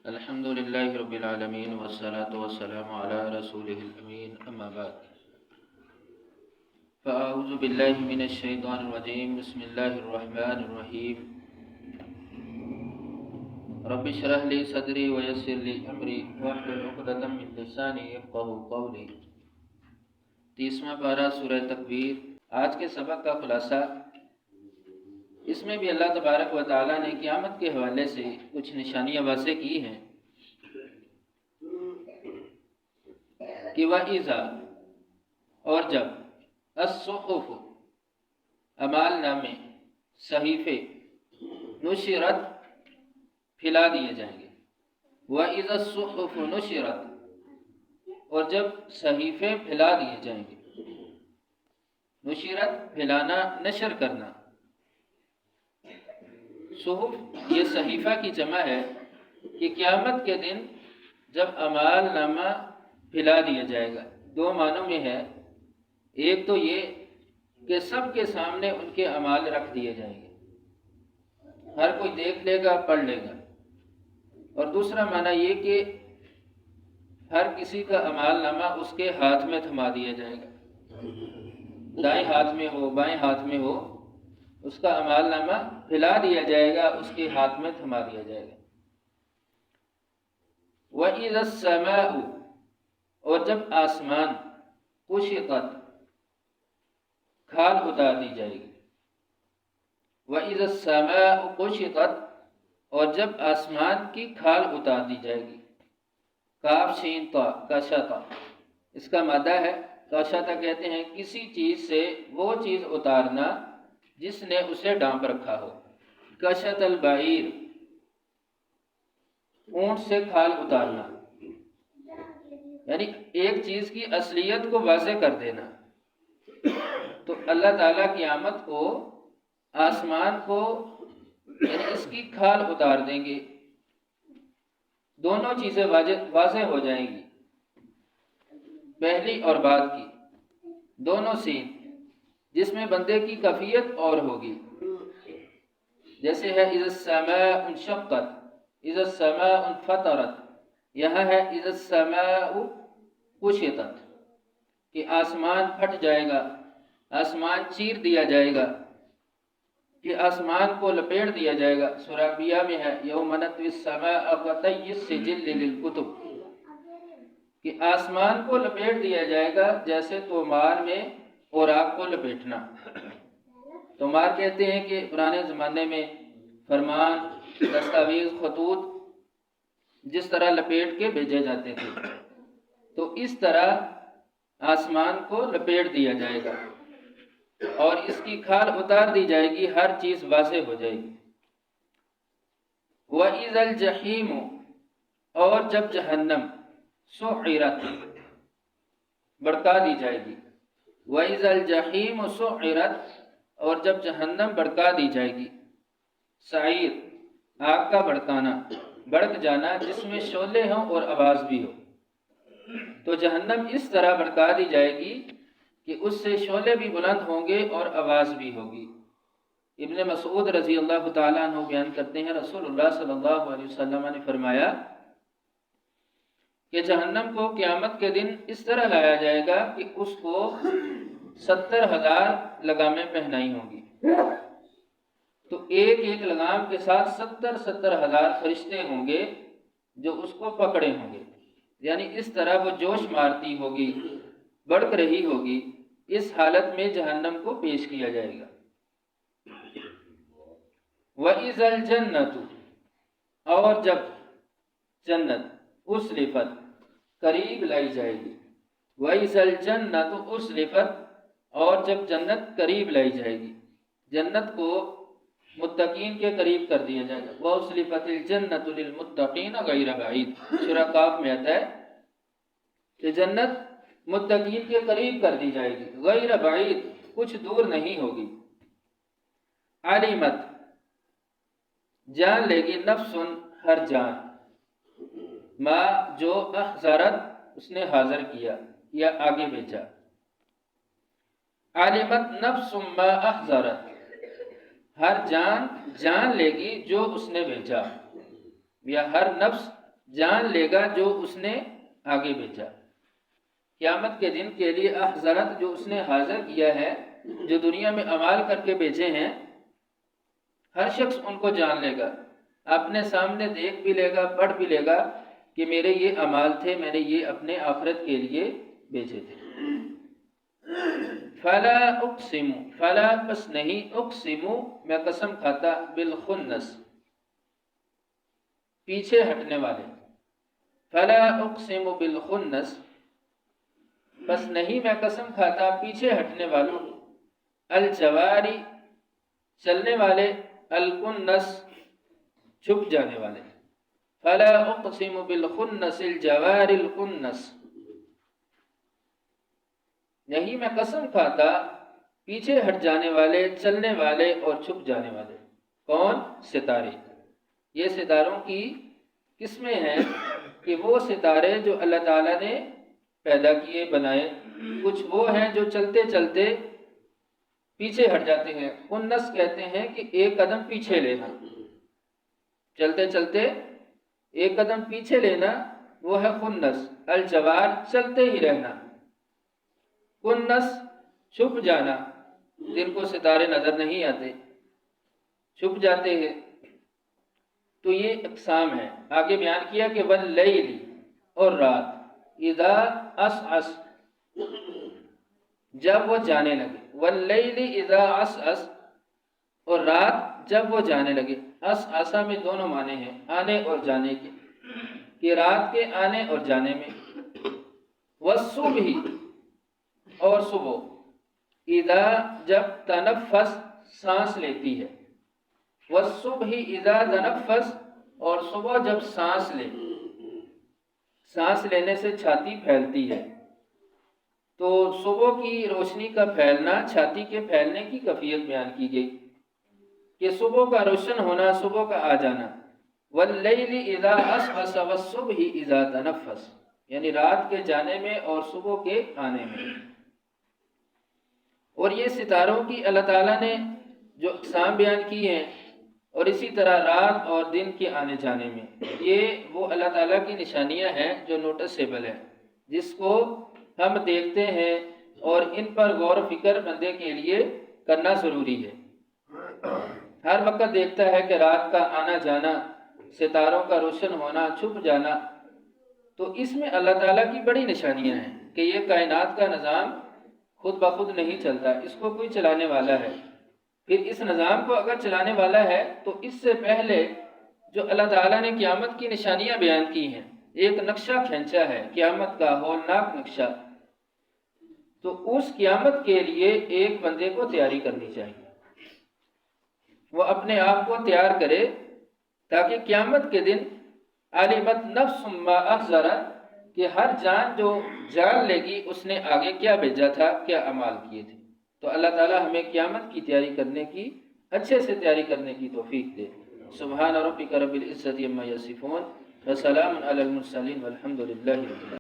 الحمد لله رب العالمين والصلاة والسلام على رسوله الأمين أما بعد فأعوذ بالله من الشيطان الرجيم بسم الله الرحمن الرحيم رب اشرح لي صدري ويسر لي أمري واحلل عقدة من لساني يفقهوا قولي 30واں پارہ سورہ تکویر۔ آج کے سبق کا خلاصہ، اس میں بھی اللہ تبارک و تعالیٰ نے قیامت کے حوالے سے کچھ نشانیاں واضح کی ہیں کہ وَإِذَا، اور جب، الصُّحُفُ، اعمال نامے، صحیفے، نشرت، پھیلا دیے جائیں گے۔ وَإِذَا الصُّحُفُ نشرت، اور جب صحیفے پھیلا دیے جائیں گے۔ نشرت، پھیلانا، نشر کرنا۔ صحف، یہ صحیفہ کی جمع ہے کہ قیامت کے دن جب اعمال نامہ پھیلا دیا جائے گا، دو معنوں میں ہے۔ ایک تو یہ کہ سب کے سامنے ان کے اعمال رکھ دیے جائیں گے، ہر کوئی دیکھ لے گا، پڑھ لے گا۔ اور دوسرا معنی یہ کہ ہر کسی کا اعمال نامہ اس کے ہاتھ میں تھما دیا جائے گا، دائیں ہاتھ میں ہو، بائیں ہاتھ میں ہو، اس کا اعمال نامہ پھیلا دیا جائے گا، اس کے ہاتھ میں تھما دیا جائے گا۔ وَإِذَا السَّمَاءُ، اور جب آسمان، کشطت، کھال اتار دی جائے گی۔ وَإِذَا السَّمَاءُ کشطت، اور جب آسمان کی کھال اتار دی جائے گی۔ کاف شین طا، کشطا، اس کا مادہ ہے۔ کشطا کہتے ہیں کسی چیز سے وہ چیز اتارنا جس نے اسے ڈانپ رکھا ہو۔ کشط البعیر، اونٹ سے کھال اتارنا، یعنی ایک چیز کی اصلیت کو واضح کر دینا۔ تو اللہ تعالیٰ قیامت کو آسمان کو، یعنی اس کی کھال اتار دیں گے، دونوں چیزیں واضح ہو جائیں گی، پہلی اور بعد کی، دونوں سین، جس میں بندے کی کیفیت اور ہوگی۔ جیسے ہے اذا السماء انشقت، اذا السماء انفطرت، یہاں ہے اذا السماء کشطت، کہ آسمان پھٹ جائے گا، آسمان چیر دیا جائے گا، کہ آسمان کو لپیٹ دیا جائے گا۔ سورہ انبیاء میں ہے یوم نطوی السماء کطی السجل للکتب، کہ آسمان کو لپیٹ دیا جائے گا جیسے تومار میں اوراق کو لپیٹنا۔ تومار کہتے ہیں کہ پرانے زمانے میں فرمان، دستاویز، خطوط جس طرح لپیٹ کے بھیجے جاتے تھے، تو اس طرح آسمان کو لپیٹ دیا جائے گا اور اس کی کھال اتار دی جائے گی، ہر چیز واضح ہو جائے گی۔ وَإِذَا الْجَحِيمُ، اور جب جہنم، سُعِّرَتْ، بھڑکا دی جائے گی۔ وَإِذَا الْجَحِيمُ سُعِّرَتْ، اور جب جہنم بھڑکا دی جائے گی۔ سعیر، آگ کا بھڑکانا، بھڑک جانا جس میں شعلے ہوں اور آواز بھی ہو۔ تو جہنم اس طرح بھڑکا دی جائے گی کہ اس سے شعلے بھی بلند ہوں گے اور آواز بھی ہوگی۔ ابن مسعود رضی اللہ تعالیٰ عنہ بیان کرتے ہیں رسول اللہ صلی اللہ علیہ وسلم نے فرمایا کہ جہنم کو قیامت کے دن اس طرح لایا جائے گا کہ اس کو 70,000 لگامیں پہنائی ہوں گی، تو ایک ایک لگام کے ساتھ 70,000 فرشتے ہوں گے جو اس کو پکڑے ہوں گے، یعنی اس طرح وہ جوش مارتی ہوگی، بڑک رہی ہوگی۔ اس حالت میں جہنم کو پیش کیا جائے گا۔ وَإِذَا الْجَنَّةُ، اور جب جنت، أُزْلِفَتْ، قریب لائی جائے گی۔ وَإِذَا الْجَنَّةُ أُزْلِفَتْ، اور جب جنت قریب لائی جائے گی، جنت کو متقین کے قریب کر دیا جائے گا۔ وَأُزْلِفَتِ الْجَنَّةُ لِلْمُتَّقِينَ غَيْرَ بَعِيدٍ، سورہ قاف میں آتا ہے کہ جنت متقین کے قریب کر دی جائے گی، غیر بعید، کچھ دور نہیں ہوگی۔ علمت، جان لے گی، نفس، ہر جان، ما، جو، احضرت، اس نے حاضر کیا یا آگے بھیجا۔ علمت نفس ما احضرت، ہر جان جان لے گی جو اس نے بھیجا، یا ہر نفس جان لے گا جو اس نے آگے بھیجا۔ قیامت کے دن کے لیے احضرت جو اس نے حاضر کیا ہے، جو دنیا میں اعمال کر کے بھیجے ہیں، ہر شخص ان کو جان لے گا، اپنے سامنے دیکھ بھی لے گا، پڑھ بھی لے گا کہ میرے یہ اعمال تھے، میں نے یہ اپنے آخرت کے لیے بھیجے تھے۔ فلا اقسم، فلا پس نہیں، اقسم میں قسم کھاتا، بالخنس پیچھے ہٹنے والے، فلا اقسم بالخنس بس نہیں میں قسم کھاتا پیچھے ہٹنے والوں، الجواری چلنے والے، الکنس چھپ جانے والے، فلا اقسم بالخنس الجوار الکنس نہیں میں قسم کھاتا پیچھے ہٹ جانے والے، چلنے والے اور چھپ جانے والے۔ کون؟ ستارے۔ یہ ستاروں کی قسمیں ہیں کہ وہ ستارے جو اللہ تعالیٰ نے پیدا کیے، بنائے، کچھ وہ ہیں جو چلتے چلتے پیچھے ہٹ جاتے ہیں۔ کنس کہتے ہیں کہ ایک قدم پیچھے لینا، چلتے چلتے ایک قدم پیچھے لینا، وہ ہے کنس۔ الجوار چلتے ہی رہنا، کنس چھپ جانا، جن کو ستارے نظر نہیں آتے، چھپ جاتے ہیں۔ تو یہ اقسام ہے۔ آگے بیان کیا کہ واللیل اور رات، اذا عسعس جب وہ جانے لگے، واللیل اذا عسعس اور رات جب وہ جانے لگے۔ عسعسا میں دونوں معنی ہیں، آنے اور جانے کے، کہ رات کے آنے اور جانے میں۔ والصبح اور صبح، اذا جب تنفس سانس لیتی ہے، والصبح اذا تنفس اور صبح جب سانس لے، سانس لینے سے چھاتی پھیلتی ہے، تو صبح کی روشنی کا پھیلنا، چھاتی کے پھیلنے کی کیفیت بیان کی گئی کہ صبح کا روشن ہونا، صبح کا آ جانا۔ واللیل اذا عسعس والصبح اذا تنفس، یعنی رات کے جانے میں اور صبح کے آنے میں۔ اور یہ ستاروں کی اللہ تعالیٰ نے جو اقسام بیان کی ہیں، اور اسی طرح رات اور دن کے آنے جانے میں، یہ وہ اللہ تعالیٰ کی نشانیاں ہیں جو نوٹسیبل ہیں، جس کو ہم دیکھتے ہیں، اور ان پر غور و فکر بندے کے لیے کرنا ضروری ہے۔ ہر وقت دیکھتا ہے کہ رات کا آنا جانا، ستاروں کا روشن ہونا، چھپ جانا، تو اس میں اللہ تعالیٰ کی بڑی نشانیاں ہیں کہ یہ کائنات کا نظام خود بخود نہیں چلتا، اس کو کوئی چلانے والا ہے۔ پھر اس نظام کو اگر چلانے والا ہے تو اس سے پہلے جو اللہ تعالیٰ نے قیامت کی نشانیاں بیان کی ہیں، ایک نقشہ کھینچا ہے قیامت کا، ہولناک نقشہ، تو اس قیامت کے لیے ایک بندے کو تیاری کرنی چاہیے، وہ اپنے آپ کو تیار کرے، تاکہ قیامت کے دن علمت نفس ما احضرت، کہ ہر جان جو جان لے گی اس نے آگے کیا بھیجا تھا، کیا اعمال کیے تھے۔ تو اللہ تعالیٰ ہمیں قیامت کی تیاری کرنے کی، اچھے سے تیاری کرنے کی توفیق دے۔ سبحان ربک رب العزت عما یصفون وسلام علی المرسلین والحمد للہ رب العالمین۔